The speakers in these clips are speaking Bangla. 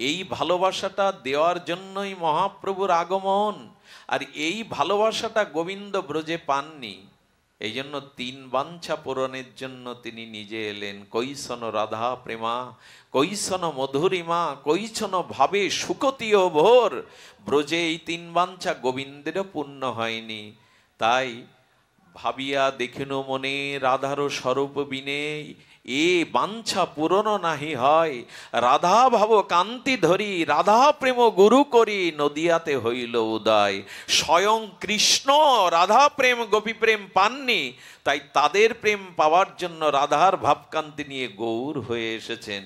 এই ভালোবাসাটা দেওয়ার জন্যই মহাপ্রভুর আগমন। আর এই ভালোবাসাটা গোবিন্দ ব্রজে পাননি, এই জন্য 3 বাঞ্ছা পূরণের জন্য তিনি নিজে এলেন। কৈশন রাধা প্রেমা, কৈশন মধুরিমা, কৈশন ভাবে সুকতীয় ভোর। ব্রজে এই 3 বাঞ্ছা গোবিন্দেরও পূর্ণ হয়নি। তাই ভাবিয়া দেখিন মনে রাধার স্বরূপ বিনে, এ বাঞ্ছা পূরণ নাহি হয়। রাধা ভাব কান্তি ধরি, রাধা প্রেম গুরু করি, নদিয়াতে হইল উদয়। স্বয়ং কৃষ্ণ রাধা প্রেম গোপী প্রেম পাননি, তাই তাদের প্রেম পাওয়ার জন্য রাধার ভাবকান্তি নিয়ে গৌর হয়ে এসেছেন।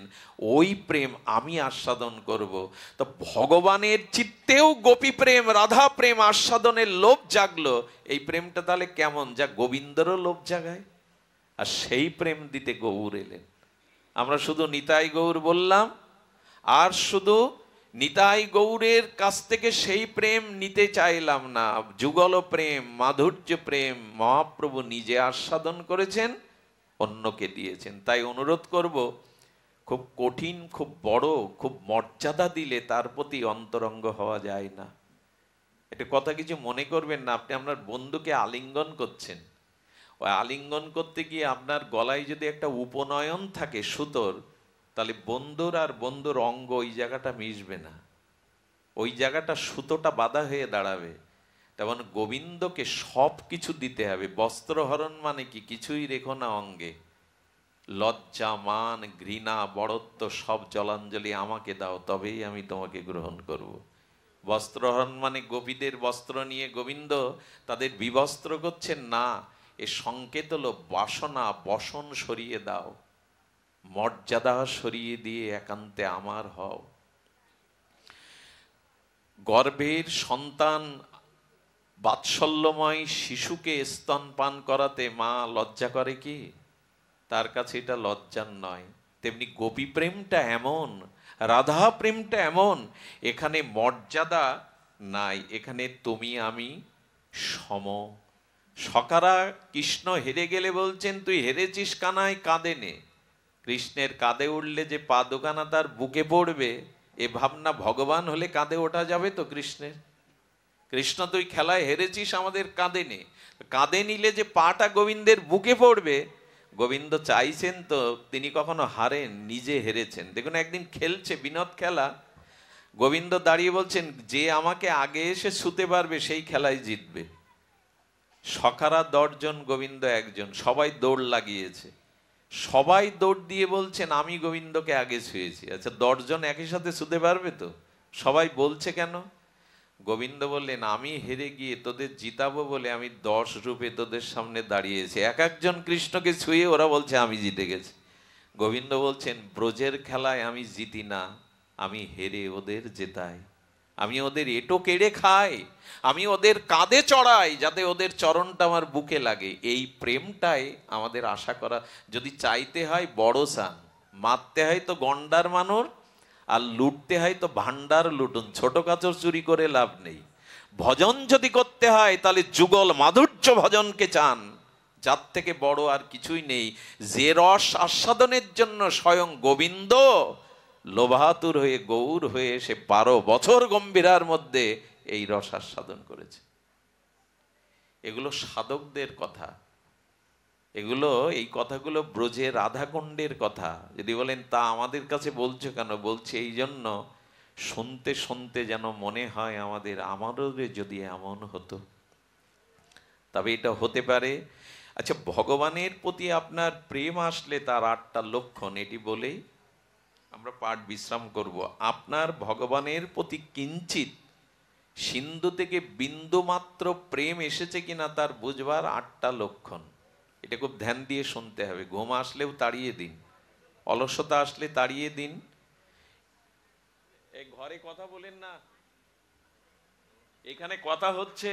ওই প্রেম আমি আস্বাদন করব। তো ভগবানের চিত্তেও গোপী প্রেম রাধা প্রেম আস্বাদনের লোভ জাগলো। এই প্রেমটা তাহলে কেমন, যা গোবিন্দরও লোভ জাগায়? আর সেই প্রেম দিতে গৌর এলেন। আমরা শুধু নিতাই গৌর বললাম, আর শুধু নিতাই গৌরের কাছ থেকে সেই প্রেম নিতে চাইলাম না। যুগল প্রেম, মাধুর্য প্রেম মহাপ্রভু নিজে আস্বাদন করেছেন, অন্যকে দিয়েছেন। তাই অনুরোধ করব, খুব কঠিন, খুব বড়, খুব মর্যাদা দিলে তার প্রতি অন্তরঙ্গ হওয়া যায় না। এটা কথা কিছু মনে করবেন না। আপনি আপনার বন্ধুকে আলিঙ্গন করছেন, ওই আলিঙ্গন করতে গিয়ে আপনার গলায় যদি একটা উপনয়ন থাকে সুতোর, তাহলে বন্ধুর আর বন্ধুর অঙ্গ ওই জায়গাটা মিশবে না, ওই জায়গাটা সুতোটা বাঁধা হয়ে দাঁড়াবে। তেমন গোবিন্দকে সব কিছু দিতে হবে। বস্ত্রহরণ মানে কি? কিছুই রেখো না অঙ্গে। লজ্জা, মান, ঘৃণা, বড়ত্ব সব জলাঞ্জলি আমাকে দাও, তবেই আমি তোমাকে গ্রহণ করব। বস্ত্রহরণ মানে গোপীদের বস্ত্র নিয়ে গোবিন্দ তাদের বিবস্ত্র করছেন না, এ সংকেত হলো বাসনা বসন সরিয়ে দাও, মর্যাদা সরিয়ে দিয়ে একান্তে আমার হও। গর্ভের সন্তান বাৎসল্যময় শিশুকে স্তনপান করাতে মা লজ্জা করে কি? তার কাছে এটা লজ্জার নয়। তেমনি গোপী প্রেমটা এমন, রাধা প্রেমটা এমন, এখানে মর্যাদা নাই, এখানে তুমি আমি সম। সকারা কৃষ্ণ হেরে গেলে বলছেন, তুই হেরেছিস কানাই, কাঁদে নে। কৃষ্ণের কাঁধে উঠলে যে পা দোকানা তার বুকে পড়বে, এ ভাবনা ভগবান হলে কাঁধে ওঠা যাবে তো কৃষ্ণের? কৃষ্ণ তুই খেলায় হেরেছিস, আমাদের কাঁধে নে। কাঁধে নিলে যে পাটা গোবিন্দের বুকে পড়বে, গোবিন্দ চাইছেন তো তিনি কখনো হারেন, নিজে হেরেছেন। দেখুন একদিন খেলছে বিনোদ খেলা, গোবিন্দ দাঁড়িয়ে বলছেন, যে আমাকে আগে এসে ছুতে পারবে সেই খেলায় জিতবে। সখারা 10 জন, গোবিন্দ 1 জন, সবাই দৌড় লাগিয়েছে। সবাই দৌড় দিয়ে বলছেন আমি গোবিন্দকে আগে ছুঁয়েছি। আচ্ছা 10 জন একই সাথে ছুতে পারবে তো? সবাই বলছে কেন? গোবিন্দ বললেন, আমি হেরে গিয়ে তোদের জিতাবো বলে আমি 10 রূপে তোদের সামনে দাঁড়িয়েছি। এক একজন কৃষ্ণকে ছুঁয়ে ওরা বলছে আমি জিতে গেছি। গোবিন্দ বলছেন, ব্রজের খেলায় আমি জিতি না, আমি হেরে ওদের জেতাই। আমি ওদের এঁটো কেড়ে খাই, আমি ওদের কাঁধে চড়াই, যাতে ওদের চরণটা আমার বুকে লাগে। এই প্রেমটাই আমাদের আশা করা। যদি চাইতে হয় বড় চান, মারতে হয় তো গন্ডার মানুষ, আর লুটতে হয় তো ভান্ডার লুটুন, ছোট কাচর চুরি করে লাভ নেই। ভজন যদি করতে হয় তাহলে যুগল মাধুর্য ভজনকে চান, যার থেকে বড় আর কিছুই নেই। যে রস আস্বাদনের জন্য স্বয়ং গোবিন্দ লোভাতুর হয়ে গৌর হয়ে এসে 12 বছর গম্ভীরার মধ্যে এই রস আস্বাদন করেছে। এগুলো সাধকদের কথা, এগুলো এই কথাগুলো ব্রজে রাধাকুণ্ডের কথা। যদি বলেন তা আমাদের কাছে বলছো কেন? বলছে এই জন্য, শুনতে শুনতে যেন মনে হয় আমারও যদি এমন হতো, তবে এটা হতে পারে। আচ্ছা, ভগবানের প্রতি আপনার প্রেম আসলে তার 8টা লক্ষণ, এটি বলেই আমরা পাঠ বিশ্রাম করব। আপনার ভগবানের প্রতি কিঞ্চিত সিন্ধু থেকে বিন্দু মাত্র প্রেম এসেছে কিনা তার বুঝবার 8টা লক্ষণ। এটা খুব ধ্যান দিয়ে শুনতে হবে। ঘুম আসলেও তাড়িয়ে দিন, অলসতা আসলে তাড়িয়ে দিন। এই ঘরে কথা বলেন না, এখানে কথা হচ্ছে।